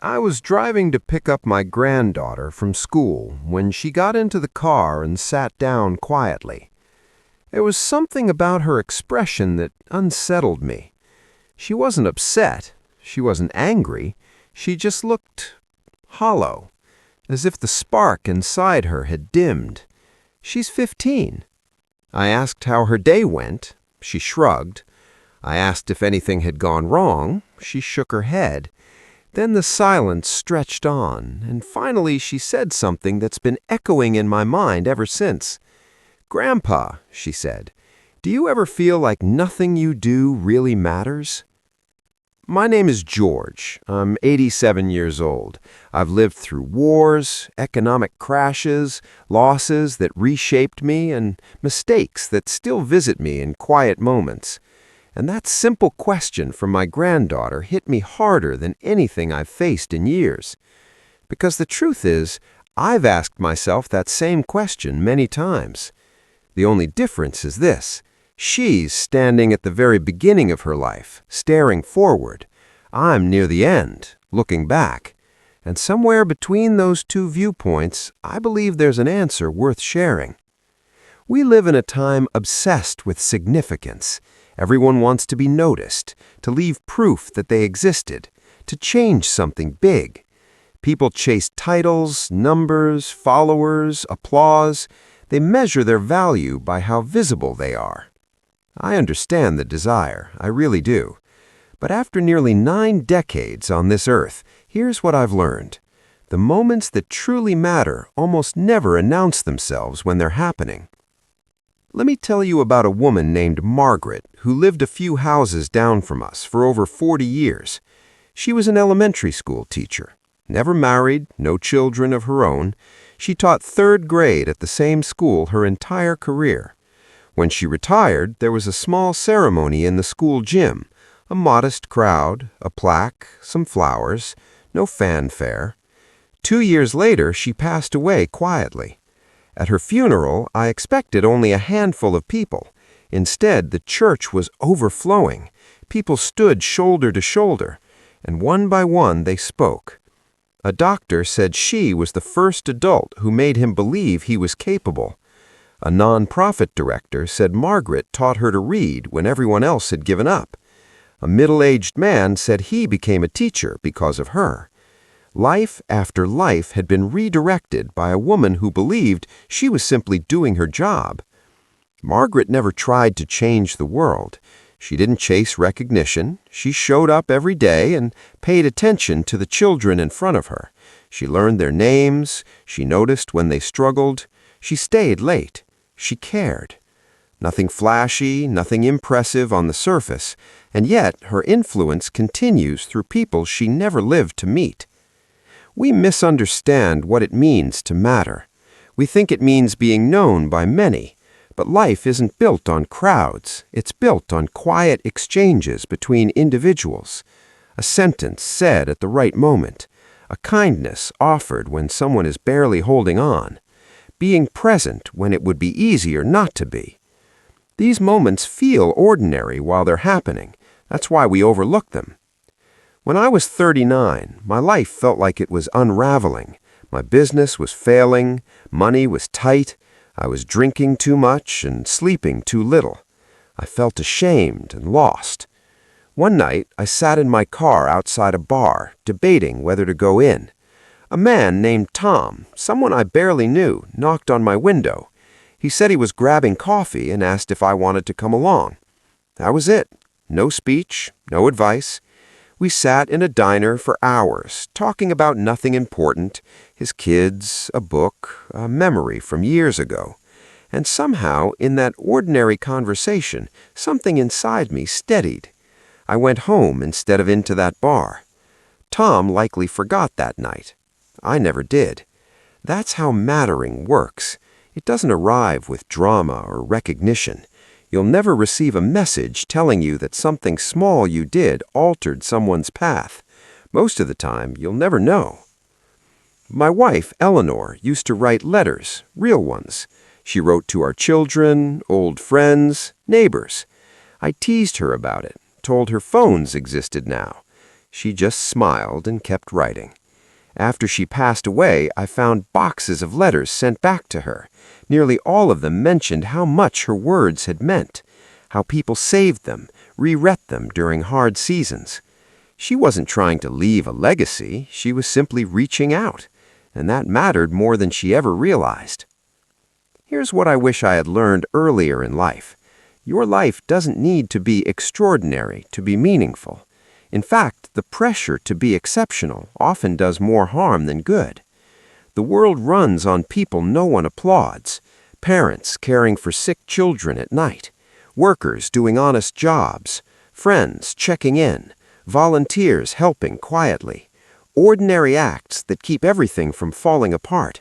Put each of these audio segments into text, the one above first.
I was driving to pick up my granddaughter from school when she got into the car and sat down quietly. There was something about her expression that unsettled me. She wasn't upset. She wasn't angry. She just looked hollow, as if the spark inside her had dimmed. She's 15. I asked how her day went. She shrugged. I asked if anything had gone wrong. She shook her head. Then the silence stretched on, and finally she said something that's been echoing in my mind ever since. "Grandpa," she said, "do you ever feel like nothing you do really matters?" My name is George. I'm 87 years old. I've lived through wars, economic crashes, losses that reshaped me, and mistakes that still visit me in quiet moments. And that simple question from my granddaughter hit me harder than anything I've faced in years. Because the truth is, I've asked myself that same question many times. The only difference is this. She's standing at the very beginning of her life, staring forward. I'm near the end, looking back. And somewhere between those two viewpoints, I believe there's an answer worth sharing. We live in a time obsessed with significance. Everyone wants to be noticed, to leave proof that they existed, to change something big. People chase titles, numbers, followers, applause. They measure their value by how visible they are. I understand the desire, I really do. But after nearly 9 decades on this earth, here's what I've learned. The moments that truly matter almost never announce themselves when they're happening. Let me tell you about a woman named Margaret who lived a few houses down from us for over 40 years. She was an elementary school teacher. Never married, no children of her own. She taught 3rd grade at the same school her entire career. When she retired, there was a small ceremony in the school gym, a modest crowd, a plaque, some flowers, no fanfare. 2 years later, she passed away quietly. At her funeral, I expected only a handful of people. Instead, the church was overflowing. People stood shoulder to shoulder, and one by one they spoke. A doctor said she was the first adult who made him believe he was capable. A non-profit director said Margaret taught her to read when everyone else had given up. A middle-aged man said he became a teacher because of her. Life after life had been redirected by a woman who believed she was simply doing her job. Margaret never tried to change the world. She didn't chase recognition. She showed up every day and paid attention to the children in front of her. She learned their names. She noticed when they struggled. She stayed late. She cared. Nothing flashy, nothing impressive on the surface, and yet her influence continues through people she never lived to meet. We misunderstand what it means to matter. We think it means being known by many, but life isn't built on crowds. It's built on quiet exchanges between individuals. A sentence said at the right moment, a kindness offered when someone is barely holding on, being present when it would be easier not to be. These moments feel ordinary while they're happening. That's why we overlook them. When I was 39, my life felt like it was unraveling. My business was failing, money was tight, I was drinking too much and sleeping too little. I felt ashamed and lost. One night, I sat in my car outside a bar, debating whether to go in. A man named Tom, someone I barely knew, knocked on my window. He said he was grabbing coffee and asked if I wanted to come along. That was it. No speech, no advice. We sat in a diner for hours, talking about nothing important, his kids, a book, a memory from years ago. And somehow, in that ordinary conversation, something inside me steadied. I went home instead of into that bar. Tom likely forgot that night. I never did. That's how mattering works. It doesn't arrive with drama or recognition. You'll never receive a message telling you that something small you did altered someone's path. Most of the time, you'll never know. My wife, Eleanor, used to write letters, real ones. She wrote to our children, old friends, neighbors. I teased her about it, told her phones existed now. She just smiled and kept writing. After she passed away, I found boxes of letters sent back to her. Nearly all of them mentioned how much her words had meant, how people saved them, reread them during hard seasons. She wasn't trying to leave a legacy, she was simply reaching out, and that mattered more than she ever realized. Here's what I wish I had learned earlier in life. Your life doesn't need to be extraordinary to be meaningful. In fact, the pressure to be exceptional often does more harm than good. The world runs on people no one applauds, parents caring for sick children at night, workers doing honest jobs, friends checking in, volunteers helping quietly, ordinary acts that keep everything from falling apart.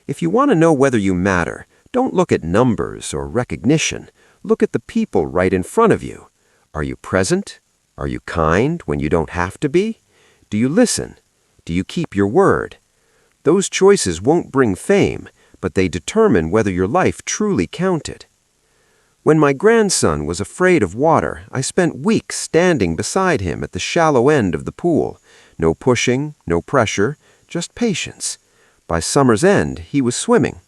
If you want to know whether you matter, don't look at numbers or recognition. Look at the people right in front of you. Are you present? Are you kind when you don't have to be? Do you listen? Do you keep your word? Those choices won't bring fame, but they determine whether your life truly counted. When my grandson was afraid of water, I spent weeks standing beside him at the shallow end of the pool. No pushing, no pressure, just patience. By summer's end, he was swimming.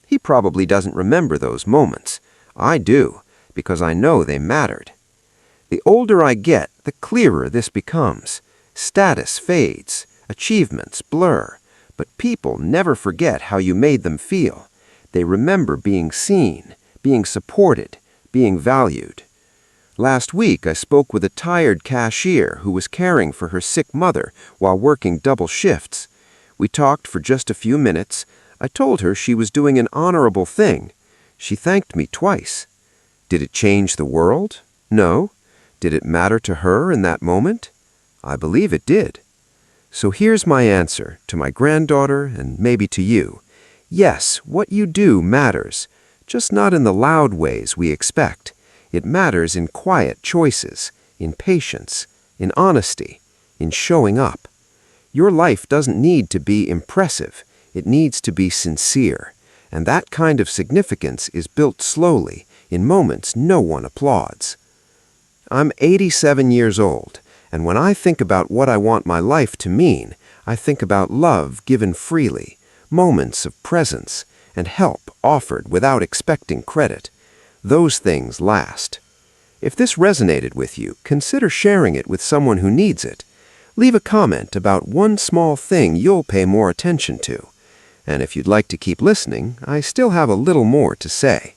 He probably doesn't remember those moments. I do, because I know they mattered. The older I get, the clearer this becomes. Status fades, achievements blur, but people never forget how you made them feel. They remember being seen, being supported, being valued. Last week, I spoke with a tired cashier who was caring for her sick mother while working double shifts. We talked for just a few minutes. I told her she was doing an honorable thing. She thanked me twice. Did it change the world? No. Did it matter to her in that moment? I believe it did. So here's my answer to my granddaughter and maybe to you. Yes, what you do matters, just not in the loud ways we expect. It matters in quiet choices, in patience, in honesty, in showing up. Your life doesn't need to be impressive. It needs to be sincere. And that kind of significance is built slowly, in moments no one applauds. I'm 87 years old, and when I think about what I want my life to mean, I think about love given freely, moments of presence, and help offered without expecting credit. Those things last. If this resonated with you, consider sharing it with someone who needs it. Leave a comment about one small thing you'll pay more attention to. And if you'd like to keep listening, I still have a little more to say.